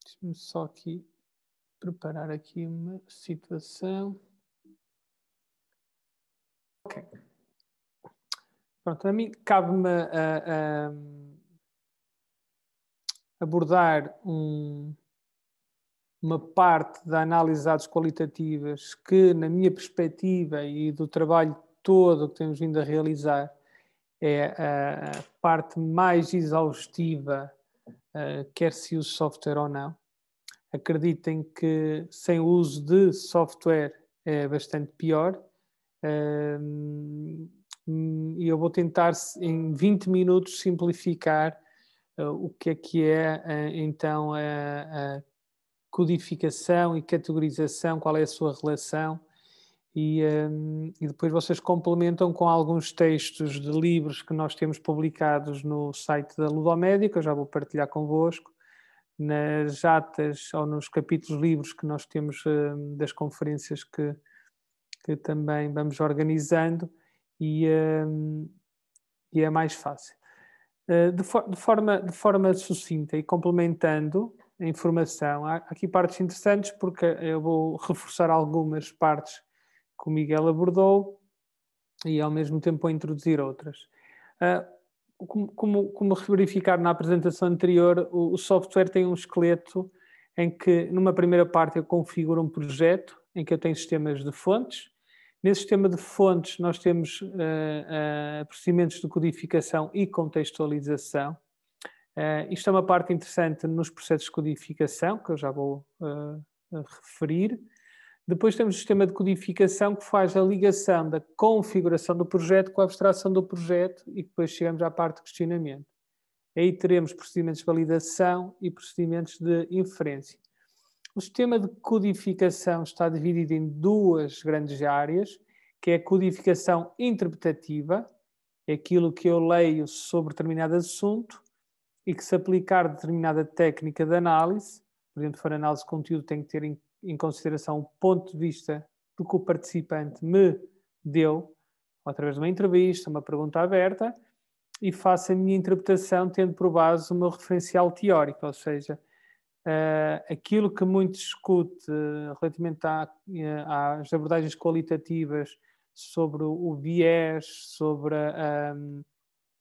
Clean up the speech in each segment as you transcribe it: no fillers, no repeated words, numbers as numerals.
Deixa-me só aqui preparar aqui uma situação. Ok. Pronto, a mim cabe-me abordar uma parte da análise de dados qualitativas que, na minha perspectiva e do trabalho todo que temos vindo a realizar, é a parte mais exaustiva, quer se use software ou não. Acreditem que sem o uso de software é bastante pior. E eu vou tentar, em 20 minutos, simplificar o que é então a codificação e categorização, qual é a sua relação, e depois vocês complementam com alguns textos de livros que nós temos publicados no site da Ludomédia, que eu já vou partilhar convosco, nas atas ou nos capítulos livros que nós temos das conferências que também vamos organizando, e é mais fácil. De forma sucinta e complementando a informação, há aqui partes interessantes, porque eu vou reforçar algumas partes que o Miguel abordou e ao mesmo tempo vou introduzir outras. Como verificar na apresentação anterior, o software tem um esqueleto em que, numa primeira parte, eu configuro um projeto em que eu tenho sistemas de fontes. Nesse sistema de fontes, nós temos procedimentos de codificação e contextualização. Isto é uma parte interessante nos processos de codificação, que eu já vou referir. Depois temos o sistema de codificação que faz a ligação da configuração do projeto com a abstração do projeto, e depois chegamos à parte de questionamento. Aí teremos procedimentos de validação e procedimentos de inferência. O sistema de codificação está dividido em duas grandes áreas, que é a codificação interpretativa, é aquilo que eu leio sobre determinado assunto e que, se aplicar determinada técnica de análise, por exemplo, se for análise de conteúdo, tem que ter em consideração o ponto de vista do que o participante me deu, através de uma entrevista, uma pergunta aberta, e faço a minha interpretação tendo por base o meu referencial teórico, ou seja, aquilo que muito discute relativamente às abordagens qualitativas sobre o viés, sobre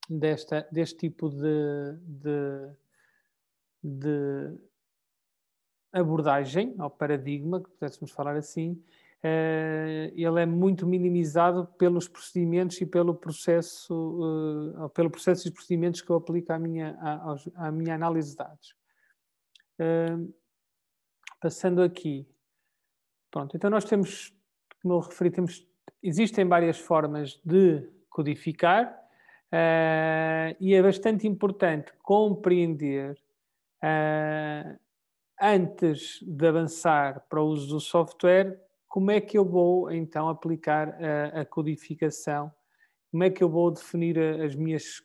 deste tipo de abordagem, ou paradigma, que pudéssemos falar assim, ele é muito minimizado pelos procedimentos e pelo processo e procedimentos que eu aplico à minha análise de dados. Passando aqui. Pronto, então nós temos, como eu referi, existem várias formas de codificar, e é bastante importante compreender, antes de avançar para o uso do software, como é que eu vou então aplicar a codificação, como é que eu vou definir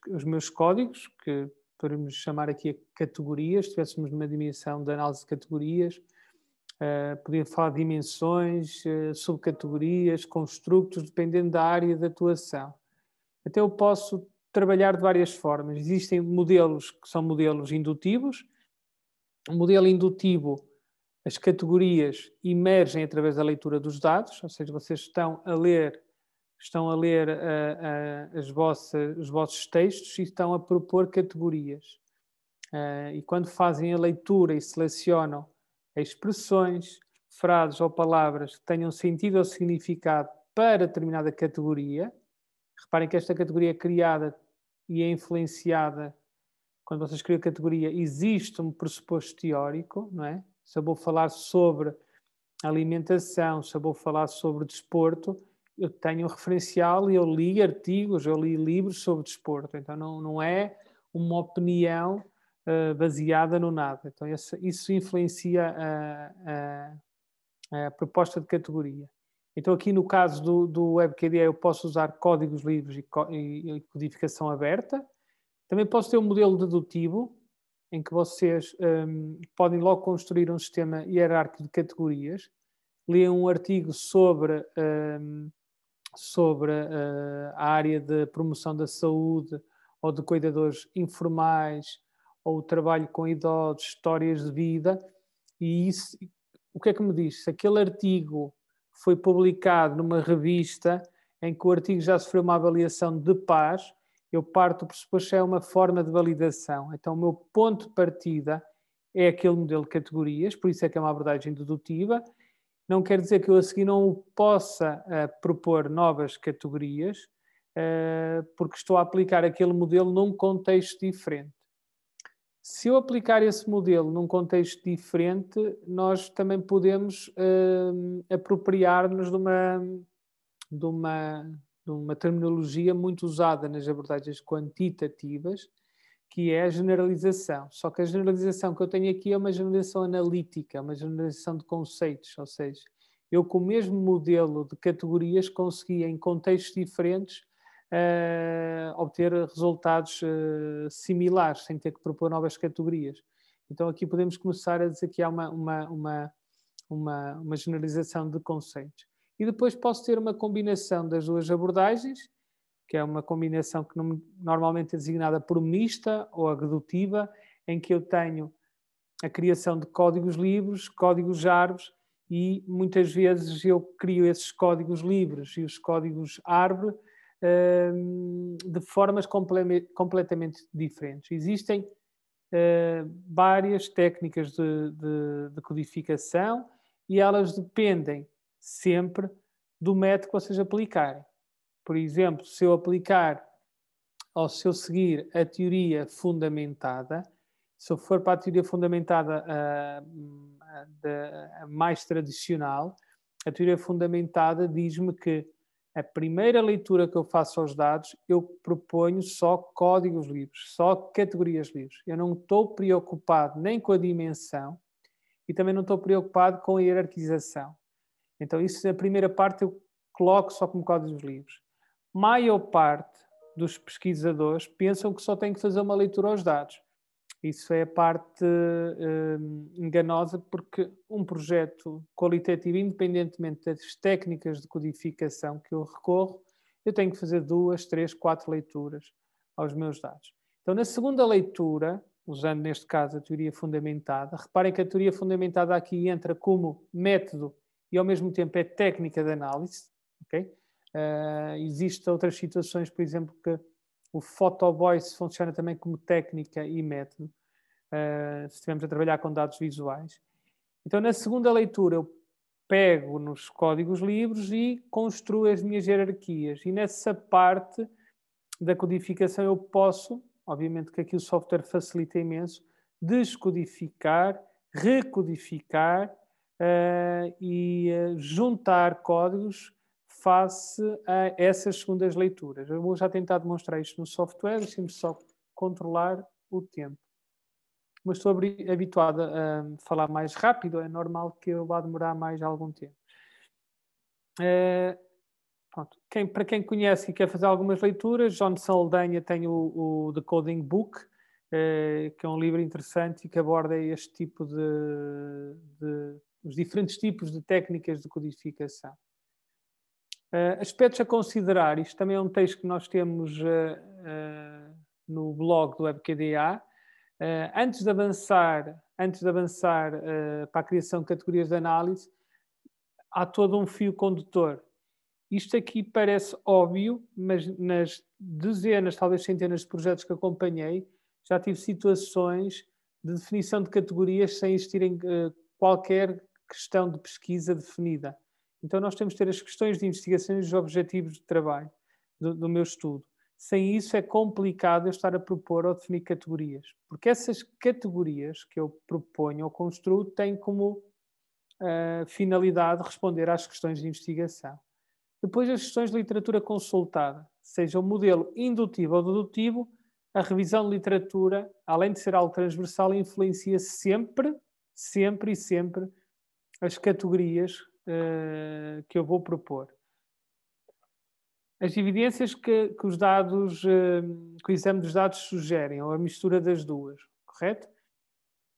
os meus códigos, que podemos chamar aqui categorias, se estivéssemos numa dimensão de análise de categorias. Podia falar de dimensões, subcategorias, construtos, dependendo da área de atuação. Então eu posso trabalhar de várias formas. Existem modelos que são modelos indutivos. O modelo indutivo, as categorias emergem através da leitura dos dados, ou seja, vocês estão a ler os vossos textos e estão a propor categorias. E quando fazem a leitura e selecionam expressões, frases ou palavras que tenham sentido ou significado para determinada categoria, reparem que esta categoria é criada e é influenciada. Quando vocês criam a categoria, existe um pressuposto teórico, não é? Se eu vou falar sobre alimentação, se eu vou falar sobre desporto, eu tenho um referencial e eu li artigos, eu li livros sobre desporto. Então não é uma opinião baseada no nada. Então isso influencia a proposta de categoria. Então aqui no caso do WebKDE eu posso usar códigos livres e codificação aberta. Também posso ter um modelo dedutivo, em que vocês podem logo construir um sistema hierárquico de categorias, leem um artigo sobre a área de promoção da saúde ou de cuidadores informais, ou o trabalho com idosos, histórias de vida, e isso, o que é que me diz? Se aquele artigo foi publicado numa revista em que o artigo já sofreu uma avaliação de pares, eu parto do pressuposto que é uma forma de validação. Então, o meu ponto de partida é aquele modelo de categorias, por isso é que é uma abordagem dedutiva. Não quer dizer que eu a seguir não possa propor novas categorias, porque estou a aplicar aquele modelo num contexto diferente. Se eu aplicar esse modelo num contexto diferente, nós também podemos apropriar-nos de uma terminologia muito usada nas abordagens quantitativas, que é a generalização. Só que a generalização que eu tenho aqui é uma generalização analítica, uma generalização de conceitos, ou seja, eu com o mesmo modelo de categorias consegui, em contextos diferentes, obter resultados similares, sem ter que propor novas categorias. Então aqui podemos começar a dizer que há uma generalização de conceitos. E depois posso ter uma combinação das duas abordagens, que é uma combinação que normalmente é designada por mista ou agredutiva, em que eu tenho a criação de códigos livres, códigos árvores, e muitas vezes eu crio esses códigos livres e os códigos árvore de formas completamente diferentes. Existem várias técnicas de codificação e elas dependem sempre do método que vocês aplicarem. Por exemplo, se eu aplicar ou se eu seguir a teoria fundamentada, se eu for para a teoria fundamentada a mais tradicional, a teoria fundamentada diz-me que a primeira leitura que eu faço aos dados, eu proponho só códigos livres, só categorias livres. Eu não estou preocupado nem com a dimensão e também não estou preocupado com a hierarquização. Então, isso na primeira parte eu coloco só como códigos livres. Maior parte dos pesquisadores pensam que só têm que fazer uma leitura aos dados. Isso é a parte enganosa, porque um projeto qualitativo, independentemente das técnicas de codificação que eu recorro, eu tenho que fazer 2, 3, 4 leituras aos meus dados. Então, na segunda leitura, usando neste caso a teoria fundamentada, reparem que a teoria fundamentada aqui entra como método e ao mesmo tempo é técnica de análise. Okay? Existem outras situações, por exemplo, que o photo voice funciona também como técnica e método, se estivermos a trabalhar com dados visuais. Então, na segunda leitura, eu pego nos códigos livres e construo as minhas hierarquias. E nessa parte da codificação eu posso, obviamente que aqui o software facilita imenso, descodificar, recodificar e juntar códigos face a essas segundas leituras. Eu vou já tentar demonstrar isto no software, deixem-me só controlar o tempo. Mas estou habituado a falar mais rápido, é normal que eu vá demorar mais algum tempo. Pronto. Para quem conhece e quer fazer algumas leituras, John Saldanha tem o The Coding Book, que é um livro interessante e que aborda este tipo os diferentes tipos de técnicas de codificação. Aspectos a considerar, isto também é um texto que nós temos no blog do WebQDA. Antes de avançar para a criação de categorias de análise, há todo um fio condutor. Isto aqui parece óbvio, mas nas dezenas, talvez centenas de projetos que acompanhei, já tive situações de definição de categorias sem existirem qualquer questão de pesquisa definida. Então, nós temos de ter as questões de investigação e os objetivos de trabalho do meu estudo. Sem isso, é complicado eu estar a propor ou definir categorias. Porque essas categorias que eu proponho ou construo têm como finalidade responder às questões de investigação. Depois, as questões de literatura consultada, seja o modelo indutivo ou dedutivo, a revisão de literatura, além de ser algo transversal, influencia sempre as categorias que eu vou propor. As evidências que os dados, que o exame dos dados sugerem, ou a mistura das duas, correto?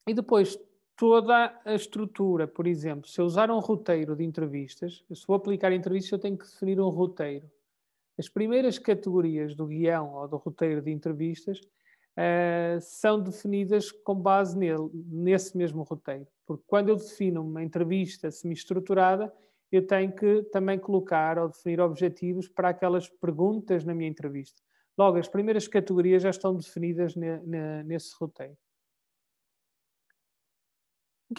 E depois, toda a estrutura, por exemplo, se eu usar um roteiro de entrevistas, se vou aplicar entrevistas, eu tenho que definir um roteiro. As primeiras categorias do guião ou do roteiro de entrevistas são definidas com base nesse mesmo roteiro. Porque quando eu defino uma entrevista semi-estruturada, eu tenho que também colocar ou definir objetivos para aquelas perguntas na minha entrevista. Logo, as primeiras categorias já estão definidas nesse roteiro.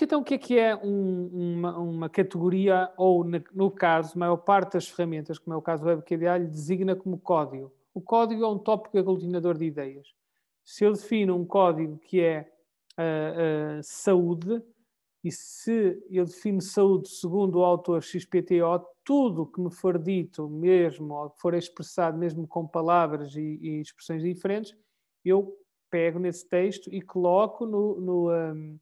Então, o que é uma categoria, ou, no caso, a maior parte das ferramentas, como é o caso do WebQDA, lhe designa como código. O código é um tópico aglutinador de ideias. Se eu defino um código que é saúde, e se eu defino saúde segundo o autor XPTO, tudo que me for dito mesmo, ou que for expressado mesmo com palavras e expressões diferentes, eu pego nesse texto e coloco no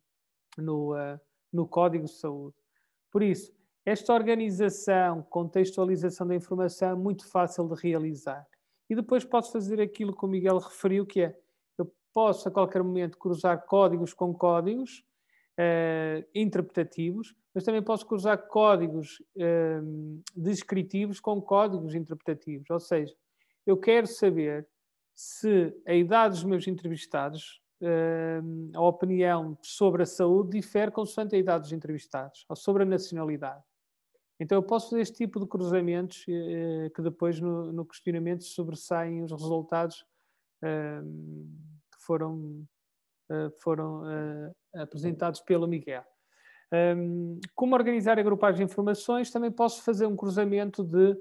código de saúde. Por isso, esta organização, contextualização da informação é muito fácil de realizar. E depois posso fazer aquilo que o Miguel referiu, que é, eu posso a qualquer momento cruzar códigos com códigos interpretativos, mas também posso cruzar códigos descritivos com códigos interpretativos. Ou seja, eu quero saber se a idade dos meus entrevistados, a opinião sobre a saúde difere consoante a idade dos entrevistados, ou sobre a nacionalidade. Então eu posso fazer este tipo de cruzamentos que depois no questionamento sobressaem os resultados que foram apresentados pelo Miguel. Como organizar e agrupar as informações, também posso fazer um cruzamento de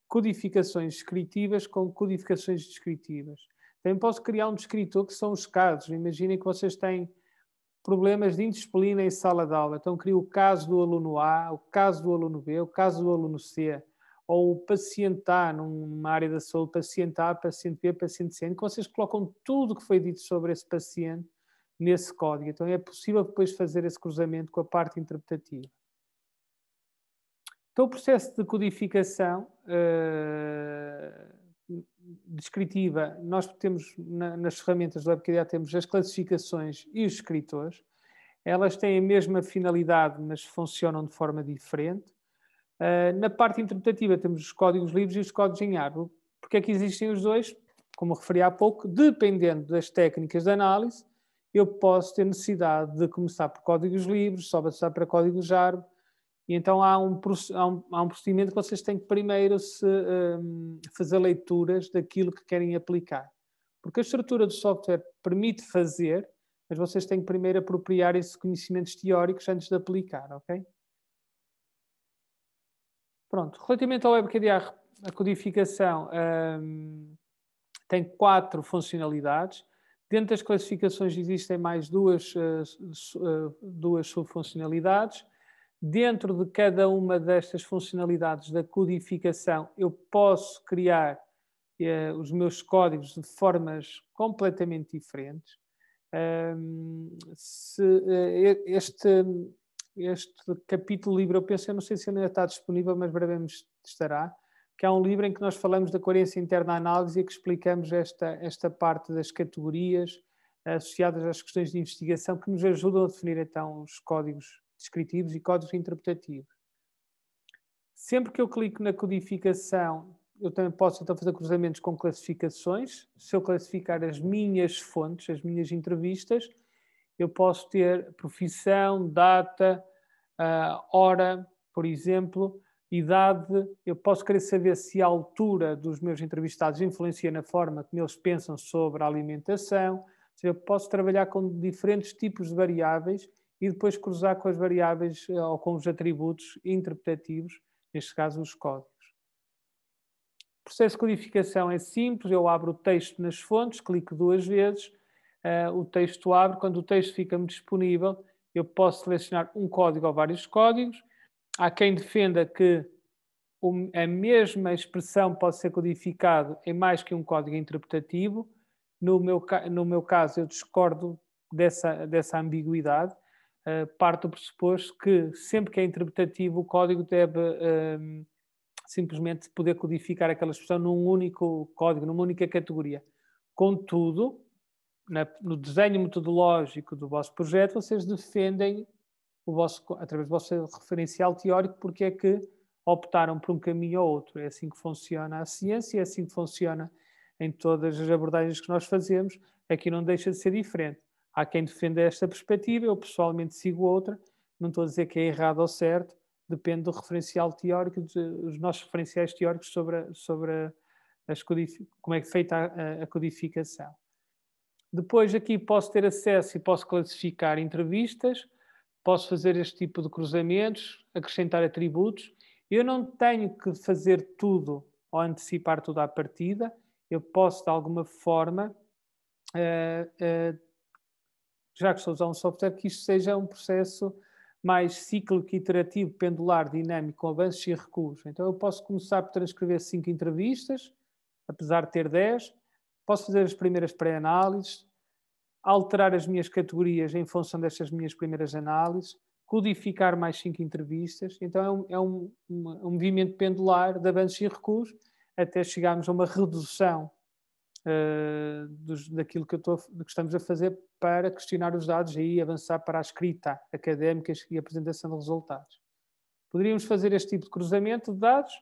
codificações descritivas com codificações descritivas. Também posso criar um descritor que são os casos. Imaginem que vocês têm problemas de indisciplina em sala de aula. Então crio o caso do aluno A, o caso do aluno B, o caso do aluno C, ou o paciente A, numa área da saúde, paciente A, paciente B, paciente C, em que vocês colocam tudo o que foi dito sobre esse paciente nesse código. Então é possível depois fazer esse cruzamento com a parte interpretativa. Então o processo de codificação descritiva, nós temos nas ferramentas do WebQDA temos as classificações e os escritores. Elas têm a mesma finalidade, mas funcionam de forma diferente. Na parte interpretativa temos os códigos livres e os códigos em árvore. Porque é que existem os dois? Como referi há pouco, dependendo das técnicas de análise, eu posso ter necessidade de começar por códigos livres, só passar para códigos árvore. E então há um procedimento que vocês têm que primeiro fazer leituras daquilo que querem aplicar. Porque a estrutura do software permite fazer, mas vocês têm que primeiro apropriar esses conhecimentos teóricos antes de aplicar, ok? Pronto, relativamente ao WebQDA, a codificação tem 4 funcionalidades. Dentro das classificações existem mais duas subfuncionalidades. Dentro de cada uma destas funcionalidades da codificação, eu posso criar os meus códigos de formas completamente diferentes. Este capítulo livre, eu penso, eu não sei se ainda está disponível, mas brevemente estará, que é um livro em que nós falamos da coerência interna à análise e que explicamos esta parte das categorias associadas às questões de investigação que nos ajudam a definir então os códigos descritivos e códigos interpretativos. Sempre que eu clico na codificação, eu também posso então fazer cruzamentos com classificações. Se eu classificar as minhas fontes, as minhas entrevistas, eu posso ter profissão, data, hora, por exemplo, idade. Eu posso querer saber se a altura dos meus entrevistados influencia na forma como eles pensam sobre a alimentação. Ou seja, eu posso trabalhar com diferentes tipos de variáveis e depois cruzar com as variáveis ou com os atributos interpretativos, neste caso os códigos. O processo de codificação é simples. Eu abro o texto nas fontes, clico 2 vezes, o texto abre. Quando o texto fica-me disponível, eu posso selecionar um código ou vários códigos. Há quem defenda que a mesma expressão pode ser codificada em mais que um código interpretativo. No meu caso, eu discordo dessa ambiguidade. Parte do pressuposto que sempre que é interpretativo, o código deve simplesmente poder codificar aquela expressão num único código, numa única categoria. Contudo, no desenho metodológico do vosso projeto, vocês defendem através do vosso referencial teórico, porque é que optaram por um caminho ou outro. É assim que funciona a ciência, é assim que funciona em todas as abordagens que nós fazemos. Aqui não deixa de ser diferente. Há quem defenda esta perspectiva, eu pessoalmente sigo outra. Não estou a dizer que é errado ou certo, depende do referencial teórico, dos nossos referenciais teóricos sobre como é feita a codificação. Depois aqui posso ter acesso e posso classificar entrevistas, posso fazer este tipo de cruzamentos, acrescentar atributos. Eu não tenho que fazer tudo ou antecipar tudo à partida. Eu posso, de alguma forma, já que estou a usar um software, que isto seja um processo mais cíclico, iterativo, pendular, dinâmico, com avanços e recuos. Então eu posso começar por transcrever 5 entrevistas, apesar de ter 10. Posso fazer as primeiras pré-análises, alterar as minhas categorias em função destas minhas primeiras análises, codificar mais 5 entrevistas. Então é um movimento pendular de avanços e recuos até chegarmos a uma redução daquilo que estamos a fazer para questionar os dados e avançar para a escrita académica e a apresentação de resultados. Poderíamos fazer este tipo de cruzamento de dados,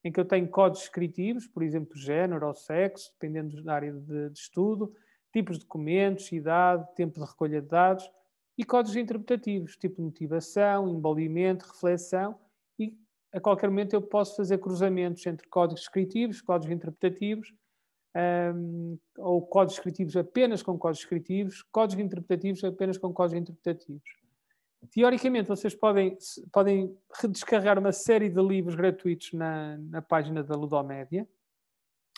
em que eu tenho códigos descritivos, por exemplo, género ou sexo, dependendo da área de estudo, tipos de documentos, idade, tempo de recolha de dados, e códigos interpretativos, tipo de motivação, envolvimento, reflexão, e a qualquer momento eu posso fazer cruzamentos entre códigos descritivos, códigos interpretativos, ou códigos descritivos apenas com códigos descritivos, códigos interpretativos apenas com códigos interpretativos. Teoricamente, vocês podem descarregar uma série de livros gratuitos na página da Ludomédia,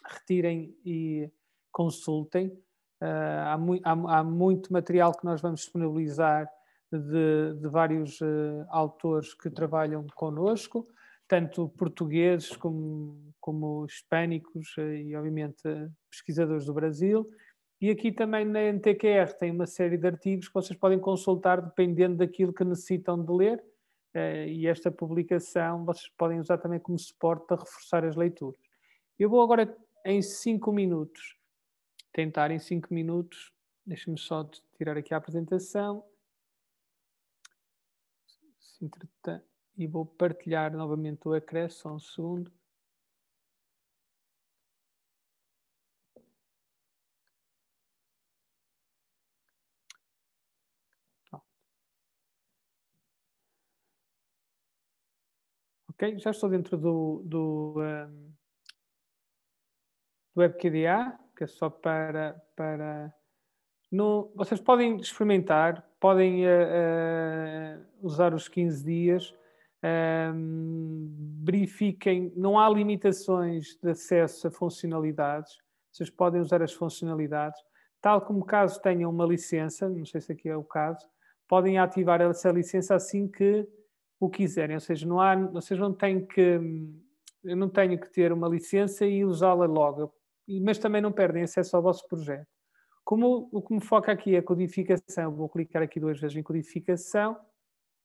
retirem e consultem. Há muito material que nós vamos disponibilizar de vários autores que trabalham connosco, tanto portugueses como hispânicos e, obviamente, pesquisadores do Brasil. E aqui também na NTQR tem uma série de artigos que vocês podem consultar dependendo daquilo que necessitam de ler. E esta publicação vocês podem usar também como suporte para reforçar as leituras. Eu vou agora, em 5 minutos, tentar em 5 minutos, deixem-me só tirar aqui a apresentação. E vou partilhar novamente o ecrã, só um segundo. Ok, já estou dentro do WebQDA, que é só para vocês podem experimentar, podem usar os 15 dias, verifiquem, não há limitações de acesso a funcionalidades, vocês podem usar as funcionalidades, tal como caso tenham uma licença, não sei se aqui é o caso, podem ativar essa licença assim que o quiserem, ou seja, vocês não têm que, eu não tenho que ter uma licença e usá-la logo, mas também não perdem acesso ao vosso projeto. Como o que me foca aqui é a codificação, vou clicar aqui 2 vezes em codificação,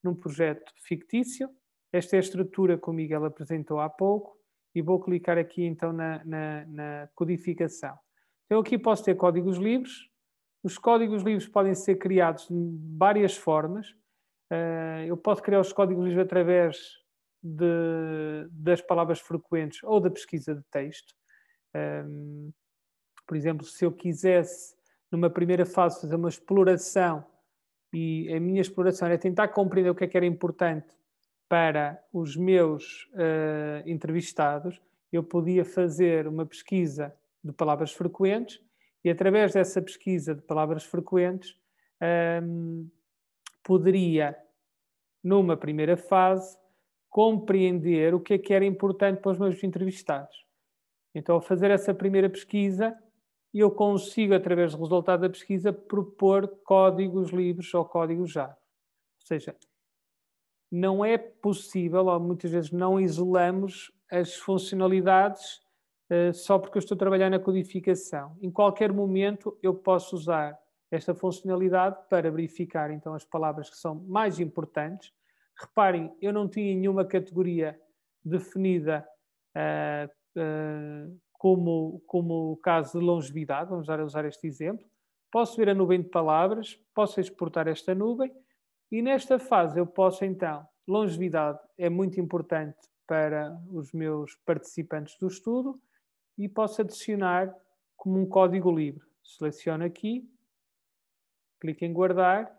num projeto fictício. Esta é a estrutura que o Miguel apresentou há pouco e vou clicar aqui então na codificação. Então aqui posso ter códigos livres. Os códigos livres podem ser criados de várias formas. Eu posso criar os códigos livres através das palavras frequentes ou da pesquisa de texto. Por exemplo, se eu quisesse, numa primeira fase, fazer uma exploração, e a minha exploração era tentar compreender o que é que era importante para os meus entrevistados, eu podia fazer uma pesquisa de palavras frequentes e, através dessa pesquisa de palavras frequentes, poderia, numa primeira fase, compreender o que é que era importante para os meus entrevistados. Então, ao fazer essa primeira pesquisa, eu consigo, através do resultado da pesquisa, propor códigos livres ou códigos-chave. Ou seja, não é possível, ou muitas vezes não isolamos as funcionalidades só porque eu estou a trabalhar na codificação. Em qualquer momento eu posso usar esta funcionalidade para verificar então as palavras que são mais importantes. Reparem, eu não tinha nenhuma categoria definida como o caso de longevidade, vamos usar este exemplo. Posso ver a nuvem de palavras, posso exportar esta nuvem e nesta fase eu posso então, longevidade é muito importante para os meus participantes do estudo e posso adicionar como um código livre. Seleciono aqui, clico em guardar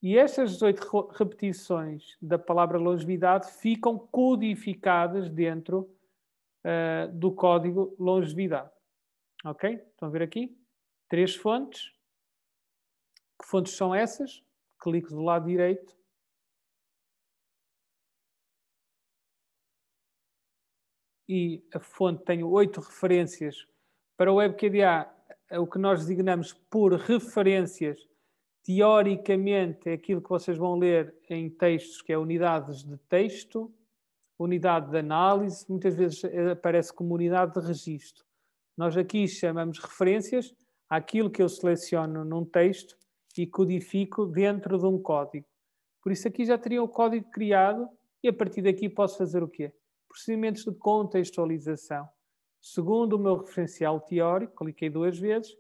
e estas 18 repetições da palavra longevidade ficam codificadas dentro do código longevidade. Ok? Estão a ver aqui? 3 fontes. Que fontes são essas? Clico do lado direito. E a fonte tem 8 referências. Para o WebQDA, o que nós designamos por referências, teoricamente, é aquilo que vocês vão ler em textos, que é unidades de texto, unidade de análise, muitas vezes aparece como unidade de registro. Nós aqui chamamos referências àquilo que eu seleciono num texto e codifico dentro de um código. Por isso aqui já teria o código criado e a partir daqui posso fazer o quê? Procedimentos de contextualização. Segundo o meu referencial teórico, cliquei 2 vezes,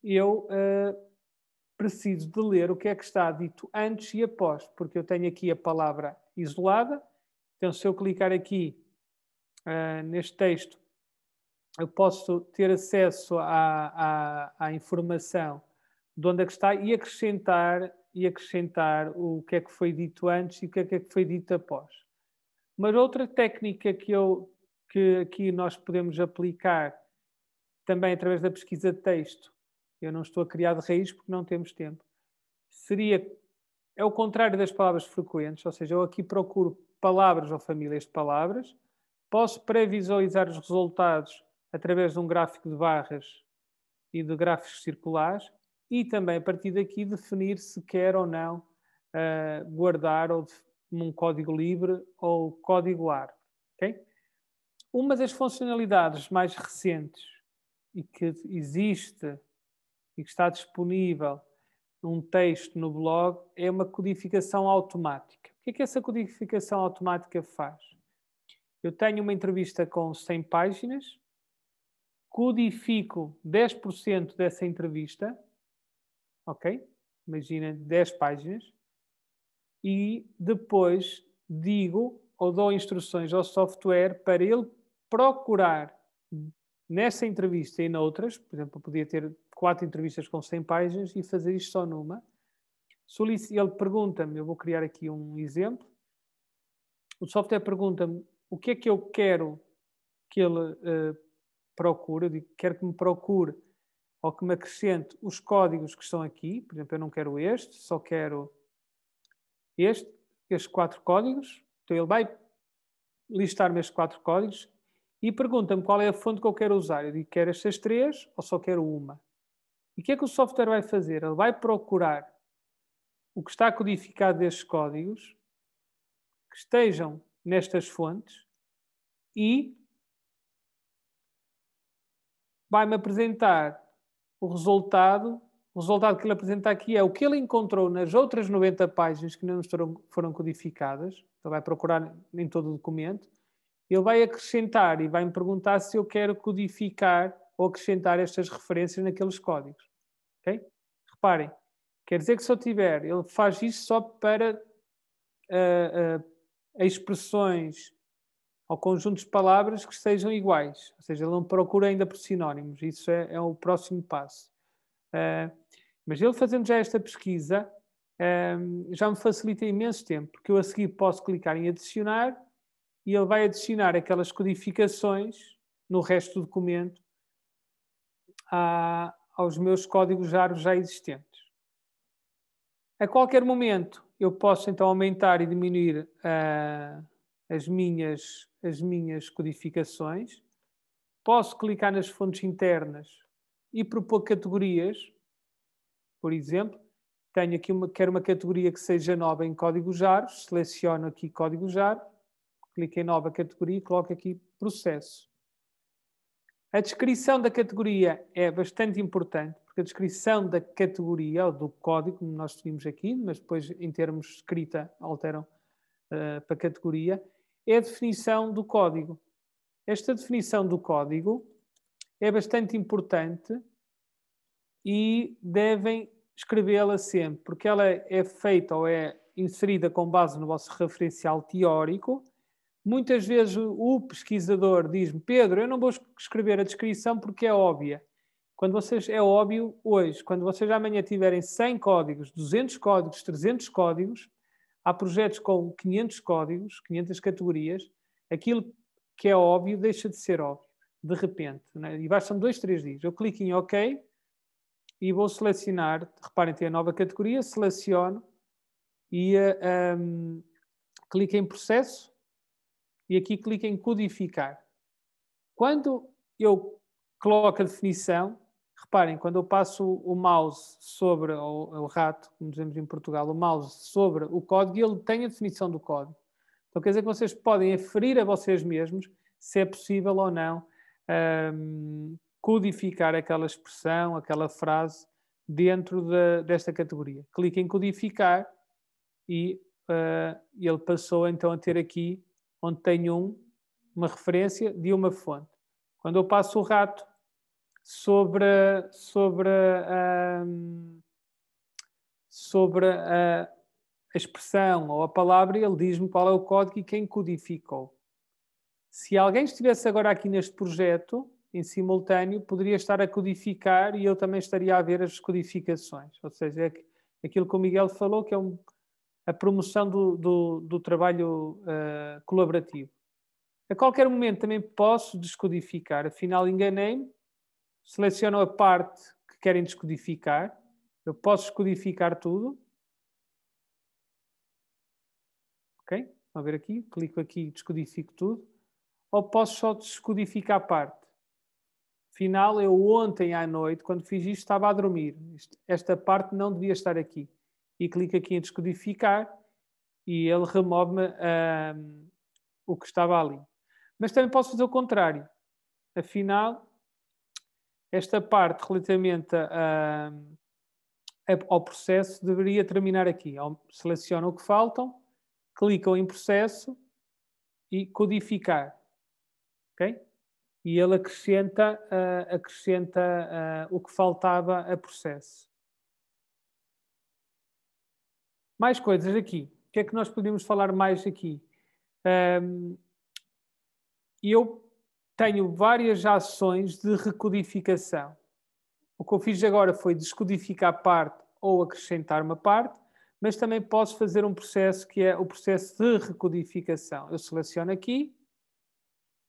eu preciso de ler o que é que está dito antes e após, porque eu tenho aqui a palavra isolada. Então, se eu clicar aqui neste texto, eu posso ter acesso à informação de onde é que está e acrescentar o que é que foi dito antes e o que é que foi dito após. Mas outra técnica que aqui nós podemos aplicar também através da pesquisa de texto, eu não estou a criar de raiz porque não temos tempo, é o contrário das palavras frequentes, ou seja, eu aqui procuro palavras ou famílias de palavras, posso pré-visualizar os resultados através de um gráfico de barras e de gráficos circulares e também a partir daqui definir se quer ou não guardar um código livre ou código ARP. Okay? Uma das funcionalidades mais recentes e que existe e que está disponível num texto no blog é uma codificação automática. O que é que essa codificação automática faz? Eu tenho uma entrevista com 100 páginas, codifico 10% dessa entrevista, ok? Imagina 10 páginas, e depois digo ou dou instruções ao software para ele procurar nessa entrevista e noutras, por exemplo, eu podia ter 4 entrevistas com 100 páginas e fazer isto só numa. Ele pergunta-me, eu vou criar aqui um exemplo, o software pergunta-me o que é que eu quero que ele procure, eu digo, quero que me procure ou que me acrescente os códigos que estão aqui, por exemplo, eu não quero este, só quero estes 4 códigos, então ele vai listar-me estes 4 códigos e pergunta-me qual é a fonte que eu quero usar. Eu digo, quero estas 3 ou só quero uma? E o que é que o software vai fazer? Ele vai procurar o que está codificado destes códigos que estejam nestas fontes e vai-me apresentar o resultado. O resultado que ele apresenta aqui é o que ele encontrou nas outras 90 páginas que não foram codificadas. Ele vai procurar em todo o documento. Ele vai acrescentar e vai me perguntar se eu quero codificar ou acrescentar estas referências naqueles códigos. Okay? Reparem, quer dizer que se eu tiver, ele faz isto só para expressões ou conjuntos de palavras que sejam iguais. Ou seja, ele não procura ainda por sinónimos. Isso é o próximo passo. Mas ele fazendo já esta pesquisa já me facilita imenso tempo, porque eu a seguir posso clicar em adicionar e ele vai adicionar aquelas codificações no resto do documento aos meus códigos JAR já existentes. A qualquer momento eu posso então aumentar e diminuir as minhas codificações. Posso clicar nas fontes internas e propor categorias. Por exemplo, tenho aqui quero uma categoria que seja nova em código JAR, seleciono aqui código JAR, clico em nova categoria e coloco aqui processo. A descrição da categoria é bastante importante, porque a descrição da categoria, ou do código, como nós vimos aqui, mas depois em termos de escrita alteram para categoria, é a definição do código. Esta definição do código é bastante importante e devem escrevê-la sempre, porque ela é feita ou é inserida com base no vosso referencial teórico, Muitas vezes o pesquisador diz-me: Pedro, eu não vou escrever a descrição porque é óbvia. Quando vocês, é óbvio hoje, quando vocês amanhã tiverem 100 códigos, 200 códigos, 300 códigos, há projetos com 500 códigos, 500 categorias, aquilo que é óbvio deixa de ser óbvio, de repente. Né? E bastam 2, 3 dias. Eu clico em OK e vou selecionar, reparem, tem a nova categoria, seleciono e clico em processo e aqui clico em codificar. Quando eu coloco a definição, reparem, quando eu passo o mouse sobre, o rato, como dizemos em Portugal, o mouse sobre o código, ele tem a definição do código. Então quer dizer que vocês podem aferir a vocês mesmos se é possível ou não codificar aquela expressão, aquela frase dentro desta categoria. Clique em codificar e ele passou então a ter aqui, onde tem uma referência de uma fonte. Quando eu passo o rato sobre a expressão ou a palavra, ele diz-me qual é o código e quem codificou. Se alguém estivesse agora aqui neste projeto, em simultâneo, poderia estar a codificar e eu também estaria a ver as codificações. Ou seja, é aquilo que o Miguel falou, que é a promoção do trabalho colaborativo. A qualquer momento também posso descodificar. Afinal, enganei-me, seleciono a parte que querem descodificar. Eu posso descodificar tudo. Ok? Vamos ver aqui. Clico aqui e descodifico tudo. Ou posso só descodificar a parte. Afinal, eu ontem à noite, quando fiz isto, estava a dormir. Esta parte não devia estar aqui. E clico aqui em descodificar e ele remove-me o que estava ali. Mas também posso fazer o contrário. Afinal, esta parte relativamente ao processo deveria terminar aqui. Selecionam o que faltam, clicam em processo e codificar. Ok? E ele acrescenta o que faltava a processo. Mais coisas aqui. O que é que nós podemos falar mais aqui? Eu tenho várias ações de recodificação. O que eu fiz agora foi descodificar parte ou acrescentar uma parte, mas também posso fazer um processo que é o processo de recodificação. Eu seleciono aqui,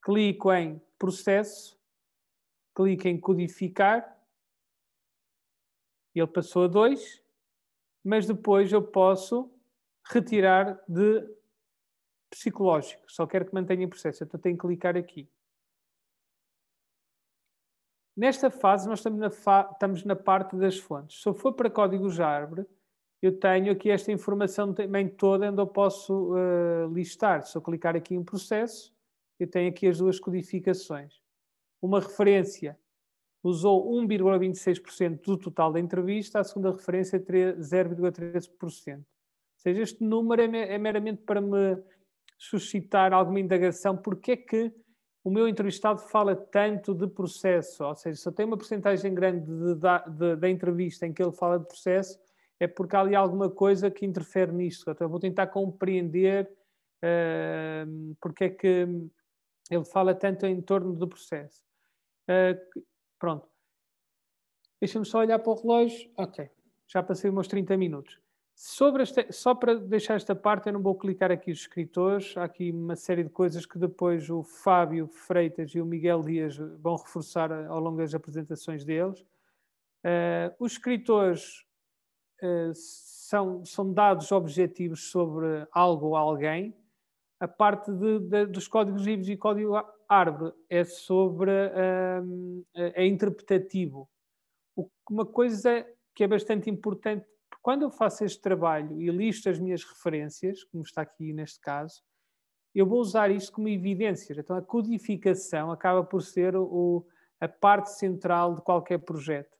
clico em processo, clico em codificar, ele passou a 2, mas depois eu posso retirar de psicológico. Só quero que mantenha em processo, então tenho que clicar aqui. Nesta fase, nós estamos na parte das fontes. Se eu for para códigos árvore, eu tenho aqui esta informação também toda onde eu posso listar. Se eu clicar aqui em processo, eu tenho aqui as duas codificações. Uma referência usou 1,26% do total da entrevista, a segunda referência 0,13%. Ou seja, este número é meramente para me suscitar alguma indagação. Porque é que o meu entrevistado fala tanto de processo? Ou seja, se eu tenho uma porcentagem grande da entrevista em que ele fala de processo, é porque há ali alguma coisa que interfere nisto. Então, eu vou tentar compreender porque é que ele fala tanto em torno do processo. Pronto. Deixa-me só olhar para o relógio. Ok. Já passei os meus 30 minutos. Só para deixar esta parte, eu não vou clicar aqui os escritores. Há aqui uma série de coisas que depois o Fábio Freitas e o Miguel Dias vão reforçar ao longo das apresentações deles. Os escritores são dados objetivos sobre algo ou alguém. A parte dos códigos vivos e código árvore é sobre é interpretativo. Uma coisa que é bastante importante, quando eu faço este trabalho e listo as minhas referências, como está aqui neste caso, eu vou usar isto como evidências. Então, a codificação acaba por ser a parte central de qualquer projeto.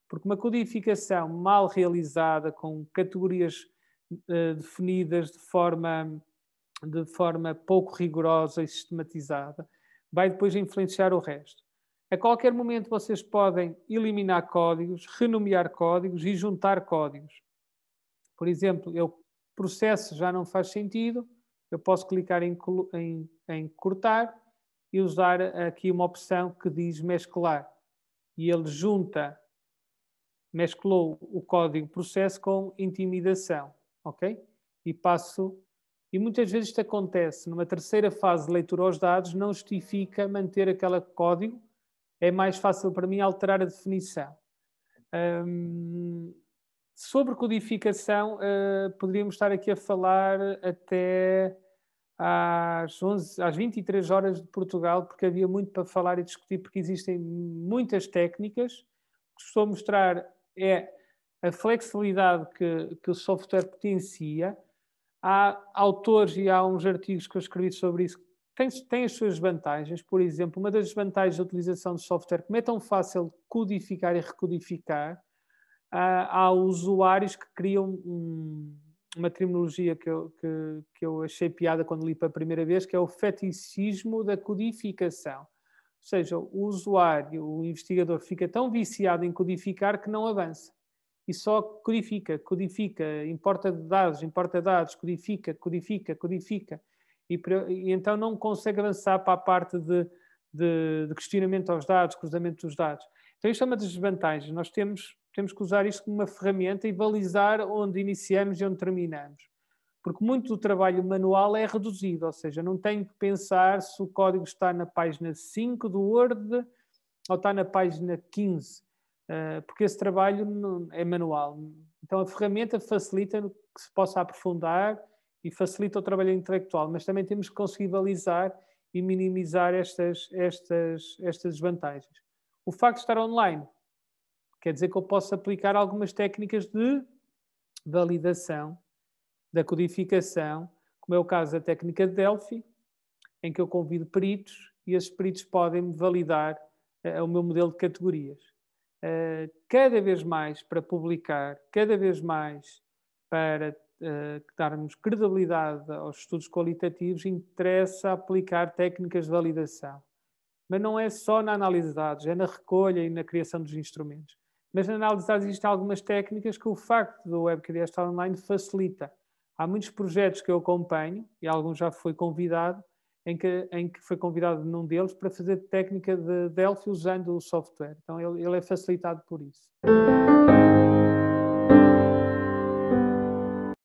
Porque uma codificação mal realizada, com categorias definidas de forma pouco rigorosa e sistematizada, vai depois influenciar o resto. A qualquer momento vocês podem eliminar códigos, renomear códigos e juntar códigos. Por exemplo, processo já não faz sentido, eu posso clicar em cortar e usar aqui uma opção que diz mesclar. E ele mesclou o código processo com intimidação, ok? E muitas vezes isto acontece. Numa terceira fase de leitura aos dados, não justifica manter aquele código. É mais fácil para mim alterar a definição. Sobre codificação, poderíamos estar aqui a falar até às 23 horas de Portugal, porque havia muito para falar e discutir, porque existem muitas técnicas. O que estou a mostrar é a flexibilidade que o software potencia. Há autores e há uns artigos que eu escrevi sobre isso que têm as suas vantagens. Por exemplo, uma das vantagens da utilização de software, como é tão fácil codificar e recodificar, há usuários que criam uma terminologia que eu achei piada quando li pela primeira vez, que é o feticismo da codificação. Ou seja, o usuário, o investigador, fica tão viciado em codificar que não avança. E só codifica, importa dados, codifica. E então não consegue avançar para a parte de questionamento aos dados, cruzamento dos dados. Então isto é uma das desvantagens. Nós temos que usar isto como uma ferramenta e balizar onde iniciamos e onde terminamos. Porque muito do trabalho manual é reduzido, ou seja, não tenho que pensar se o código está na página 5 do Word ou está na página 15, porque esse trabalho é manual. Então a ferramenta facilita que se possa aprofundar e facilita o trabalho intelectual, mas também temos que conseguir balizar e minimizar estas desvantagens. O facto de estar online quer dizer que eu posso aplicar algumas técnicas de validação da codificação, como é o caso da técnica de Delphi, em que eu convido peritos e esses peritos podem validar o meu modelo de categorias. Cada vez mais para publicar, cada vez mais para darmos credibilidade aos estudos qualitativos, interessa aplicar técnicas de validação. Mas não é só na análise de dados, é na recolha e na criação dos instrumentos. Mas na análise de dados existem algumas técnicas que o facto do WebQDS estar online facilita. Há muitos projetos que eu acompanho, e alguns já fui convidado, em que foi convidado num deles para fazer técnica de Delphi usando o software. Então ele é facilitado por isso.